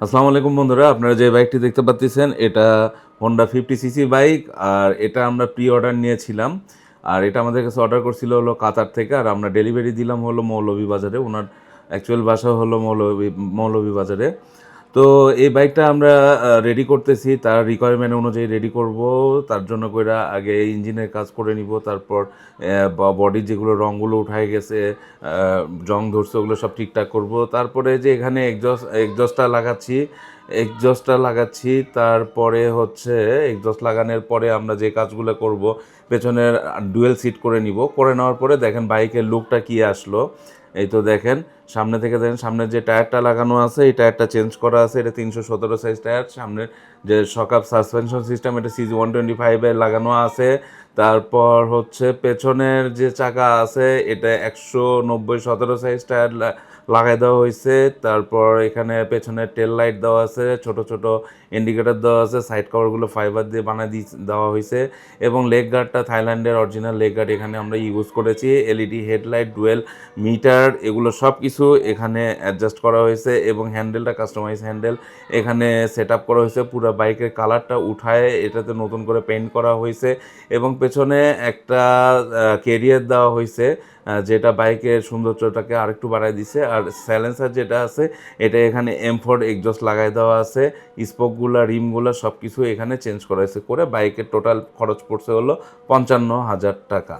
আসসালামু আলাইকুম বন্ধুরা, আপনারা যে বাইকটি দেখতে পাচ্ছেন এটা হোন্ডা 50 সিসি বাইক। আর এটা আমরা প্রি অর্ডার নিয়েছিলাম। আর এটা আমাদের কাছে অর্ডার করছিল হলো কাতার থেকে, আর আমরা ডেলিভারি দিলাম হলো মৌলভীবাজারে। ওনার অ্যাকচুয়াল বাসা হলো মৌলভীবাজারে। তো এই বাইকটা আমরা রেডি করতেছি, তার রিকোয়ারমেন্ট অনুযায়ী রেডি করব। তার জন্য কইরা আগে ইঞ্জিনের কাজ করে নিব, তারপর বডির যেগুলো রঙগুলো উঠায় গেছে, জং ধরছে, ওগুলো সব ঠিকঠাক করব। তারপরে যে এখানে এক্সজস্টটা লাগাচ্ছি, তারপরে হচ্ছে এক্সজস্ট লাগানোর পরে আমরা যে কাজগুলো করব, পেছনের ডুয়েল সিট করে নিব। করে নেওয়ার পরে দেখেন বাইকের লুকটা কি আসলো। এই তো দেখেন, সামনে থেকে দেখেন, সামনের যে টায়ারটা লাগানো আছে এই টায়ারটা চেঞ্জ করা আছে। এটা 317 সাইজ টায়ার। সামনের যে শকআপ সাসপেনশন সিস্টেম এটা CG 125 লাগানো আছে। তারপর হচ্ছে পেছনের যে চাকা আছে এটা 190/17 সাইজ টায়ার লাগাই দেওয়া হয়েছে। তারপর এখানে পেছনে টেল লাইট দেওয়া আছে, ছোট ছোট ইন্ডিকেটর দেওয়া আছে, সাইড কভারগুলো ফাইবার দিয়ে বানিয়ে দেওয়া হয়েছে। এবং লেগ গার্ডটা থাইল্যান্ডের অরিজিনাল লেগ গার্ড এখানে আমরা ইউজ করেছি। এলইডি হেডলাইট, ডুয়েল মিটার, এগুলো সব কিছু এখানে অ্যাডজাস্ট করা হয়েছে। এবং হ্যান্ডেলটা কাস্টমাইজ হ্যান্ডেল এখানে সেট আপ করা হয়েছে। পুরো বাইকের কালারটা উঠায় এটাতে নতুন করে পেইন্ট করা হয়েছে। এবং পেছনে একটা কেরিয়ার দেওয়া হয়েছে, যেটা বাইকের সৌন্দর্যটাকে আরেকটু বাড়ায় দিছে। আর সাইলেন্সার যেটা আছে এটা এখানে M4 এক্সজস্ট লাগাই দেওয়া আছে। স্পোকগুলা, রিমগুলা সব কিছু এখানে চেঞ্জ করা হয়েছে। করে বাইকের টোটাল খরচ পড়ছে হলো 55,000 টাকা।